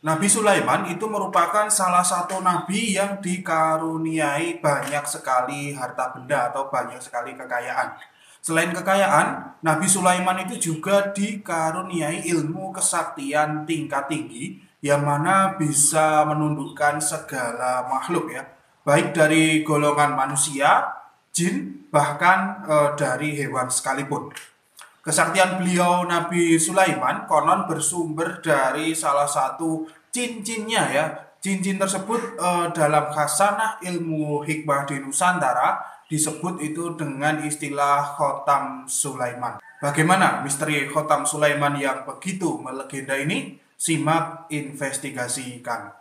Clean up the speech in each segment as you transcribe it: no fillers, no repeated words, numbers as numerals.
Nabi Sulaiman itu merupakan salah satu nabi yang dikaruniai banyak sekali harta benda atau banyak sekali kekayaan. Selain kekayaan, Nabi Sulaiman itu juga dikaruniai ilmu kesaktian tingkat tinggi yang mana bisa menundukkan segala makhluk ya, baik dari golongan manusia, jin, bahkan dari hewan sekalipun. Kesaktian beliau Nabi Sulaiman konon bersumber dari salah satu cincinnya ya. Cincin tersebut dalam khasanah ilmu hikmah di Nusantara disebut itu dengan istilah Khotam Sulaiman. Bagaimana misteri Khotam Sulaiman yang begitu melegenda ini? Simak investigasi kami.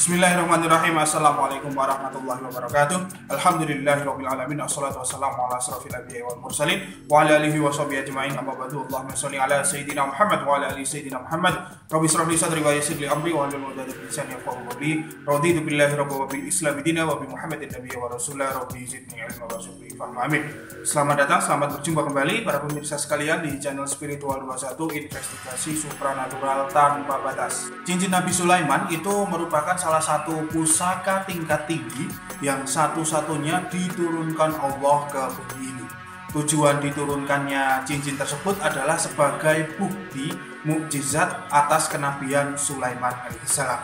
Bismillahirrahmanirrahim. Assalamualaikum warahmatullahi wabarakatuh. Alhamdulillahirrahmanirrahim. Assalatu wassalamu ala asrafil anbiya'i wal mursalin wa ala alihi wa sahbihi ajma'in. Amma ba'du. Allahumma shalli ala sayyidina Muhammad wa ala ali sayyidina Muhammad. Rabbi shrah li sadri wa yassir li amri wa hlul 'uqdatam min lisani yafqahu qawli. Raditu billahi rabban wa bil islam dinan wa bi Muhammadin nabiyyan wa rasulan. Rabbi zidni ilma wa warzuqni fahma. Amin. Selamat datang, selamat berjumpa kembali para pemirsa sekalian di channel Spiritual 21 Investigasi Supranatural Tanpa Batas. Cincin Nabi Sulaiman itu merupakan salah satu pusaka tingkat tinggi yang satu-satunya diturunkan Allah ke bumi ini. Tujuan diturunkannya cincin tersebut adalah sebagai bukti mukjizat atas kenabian Sulaiman alaihissalam.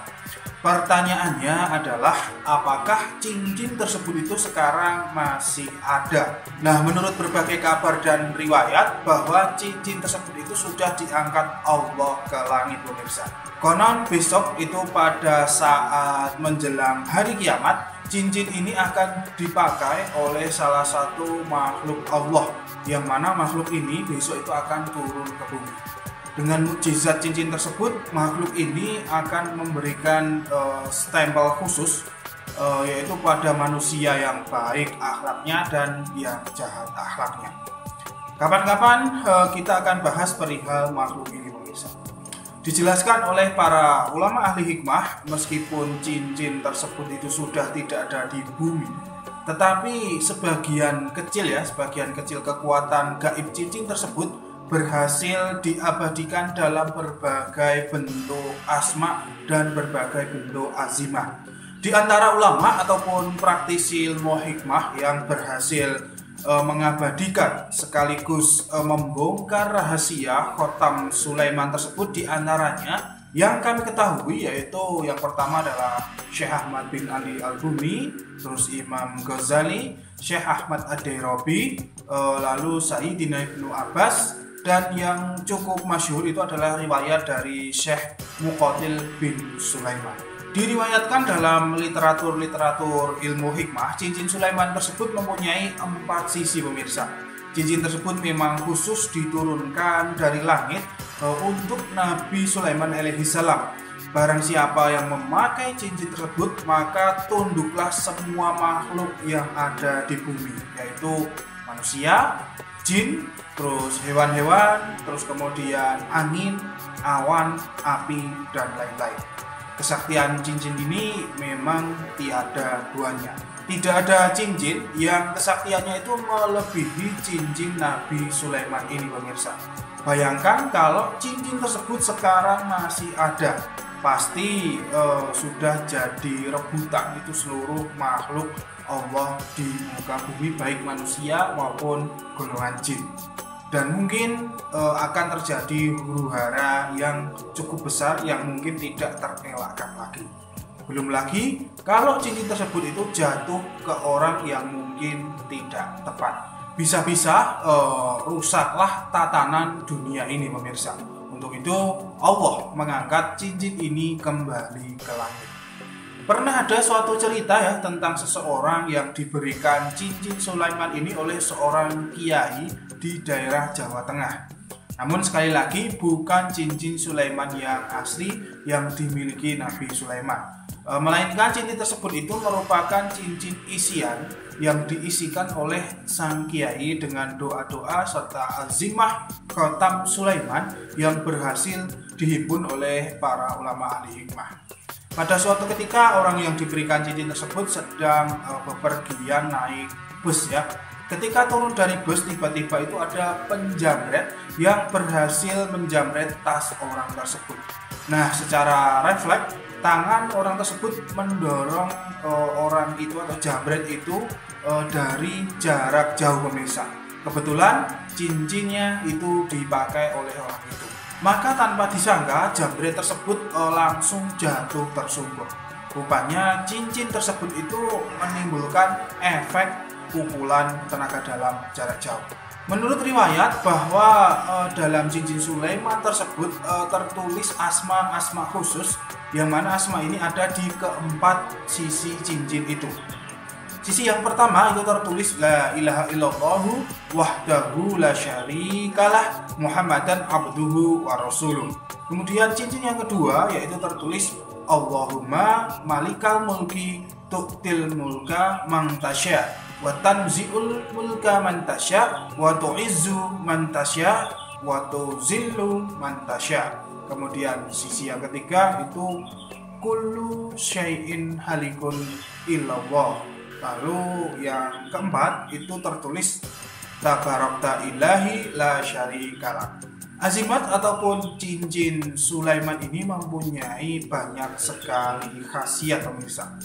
Pertanyaannya adalah apakah cincin tersebut itu sekarang masih ada? Nah, menurut berbagai kabar dan riwayat bahwa cincin tersebut itu sudah diangkat Allah ke langit pemirsa. Konon besok itu pada saat menjelang hari kiamat, cincin ini akan dipakai oleh salah satu makhluk Allah, yang mana makhluk ini besok itu akan turun ke bumi. Dengan mukjizat cincin tersebut, makhluk ini akan memberikan stempel khusus yaitu pada manusia yang baik akhlaknya dan yang jahat akhlaknya. Kapan-kapan kita akan bahas perihal makhluk ini pemirsa. Dijelaskan oleh para ulama ahli hikmah, meskipun cincin tersebut itu sudah tidak ada di bumi, tetapi sebagian kecil kekuatan gaib cincin tersebut berhasil diabadikan dalam berbagai bentuk asma dan berbagai bentuk azimah. Di antara ulama ataupun praktisi ilmu hikmah yang berhasil mengabadikan sekaligus membongkar rahasia Khotam Sulaiman tersebut, di antaranya yang kami ketahui yaitu yang pertama adalah Syekh Ahmad bin Ali Al-Bumi, terus Imam Ghazali, Syekh Ahmad Ad-Dairabi, lalu Sayyidina Ibnu Abbas, dan yang cukup masyhur itu adalah riwayat dari Syekh Muqatil bin Sulaiman. Diriwayatkan dalam literatur ilmu hikmah, cincin Sulaiman tersebut mempunyai 4 sisi pemirsa. Cincin tersebut memang khusus diturunkan dari langit untuk Nabi Sulaiman alaihissalam. Barang siapa yang memakai cincin tersebut, maka tunduklah semua makhluk yang ada di bumi, yaitu manusia, jin, terus hewan-hewan, terus kemudian angin, awan, api, dan lain-lain. Kesaktian cincin ini memang tiada duanya. Tidak ada cincin yang kesaktiannya itu melebihi cincin Nabi Sulaiman ini pemirsa. Bayangkan kalau cincin tersebut sekarang masih ada, pasti sudah jadi rebutan itu seluruh makhluk Allah di muka bumi, baik manusia maupun golongan jin. Dan mungkin akan terjadi huru-hara yang cukup besar yang mungkin tidak terelakkan lagi. Belum lagi kalau cincin tersebut itu jatuh ke orang yang mungkin tidak tepat, bisa-bisa rusaklah tatanan dunia ini pemirsa. Untuk itu Allah mengangkat cincin ini kembali ke langit. Pernah ada suatu cerita ya tentang seseorang yang diberikan cincin Sulaiman ini oleh seorang kiai di daerah Jawa Tengah. Namun sekali lagi bukan cincin Sulaiman yang asli yang dimiliki Nabi Sulaiman, melainkan cincin tersebut itu merupakan cincin isian yang diisikan oleh sang kiai dengan doa-doa serta azimah Khotam Sulaiman yang berhasil dihimpun oleh para ulama ahli hikmah. Pada suatu ketika orang yang diberikan cincin tersebut sedang bepergian naik bus ya. Ketika turun dari bus, tiba-tiba itu ada penjamret yang berhasil menjamret tas orang tersebut. Nah, secara refleks tangan orang tersebut mendorong orang itu atau jambret itu dari jarak jauh pemirsa. Kebetulan cincinnya itu dipakai oleh orang itu. Maka tanpa disangka jambret tersebut langsung jatuh tersungkur. Rupanya cincin tersebut itu menimbulkan efek pukulan tenaga dalam jarak jauh. Menurut riwayat bahwa dalam cincin Sulaiman tersebut tertulis asma-asma khusus, yang mana asma ini ada di keempat sisi cincin itu. Sisi yang pertama itu tertulis la ilaha illallahu wahdahu la syarikalah Muhammadan abduhu wa rasuluh. Kemudian cincin yang kedua yaitu tertulis Allahumma malikal mulki tu'til mulka man tasya wa tanzi'ul mulka man tasya wa tu'izzu man tasya wa tuzillu man tasya. Kemudian sisi yang ketiga itu kullu syai'in halikun illallah. Lalu yang keempat itu tertulis tabarakta ilahi la syarikalah. Azimat ataupun cincin Sulaiman ini mempunyai banyak sekali khasiat pemirsa.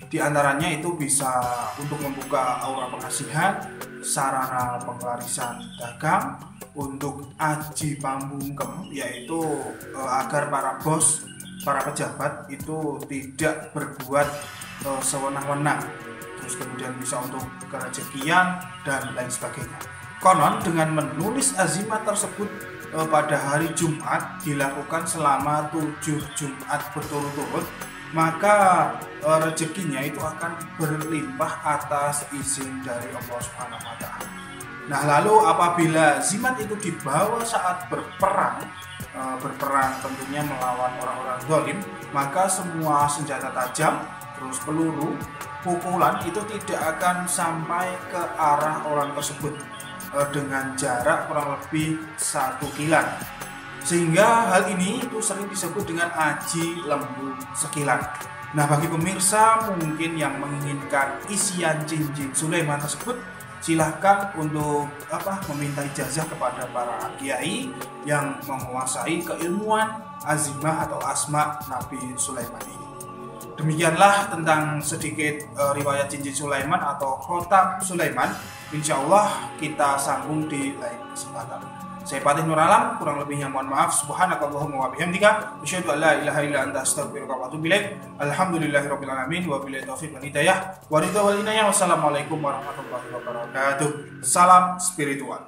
Di antaranya itu bisa untuk membuka aura pengasihan, sarana penglarisan dagang, untuk aji pambungkem, yaitu agar para bos, para pejabat itu tidak berbuat sewenang-wenang, terus kemudian bisa untuk kerezekian dan lain sebagainya. Konon dengan menulis azimat tersebut pada hari Jumat dilakukan selama 7 Jumat berturut-turut, maka rezekinya itu akan berlimpah atas izin dari Allah Subhanahu wa Ta'ala. Nah, lalu apabila azimat itu dibawa saat berperang tentunya melawan orang-orang zalim, maka semua senjata tajam, terus peluru, pukulan itu tidak akan sampai ke arah orang tersebut dengan jarak kurang lebih 1 kilan. Sehingga hal ini itu sering disebut dengan aji lembu sekilan. Nah, bagi pemirsa mungkin yang menginginkan isian cincin Sulaiman tersebut, silahkan untuk meminta ijazah kepada para kiai yang menguasai keilmuan azimah atau asma Nabi Sulaiman ini. Demikianlah tentang sedikit riwayat cincin Sulaiman atau khotam Sulaiman. Insya Allah kita sambung di lain kesempatan. Saya Fatih Nur Alam, kurang lebihnya mohon maaf. Subhanakallahumma wa bihamdika asyhadu an la ilaha illa anta astaghfiruka wa atubu ilaik. Alhamdulillahirabbil alamin wa billahi taufiq wal hidayah wa ridha wal inayah. Wassalamualaikum warahmatullahi wabarakatuh. Salam spiritual.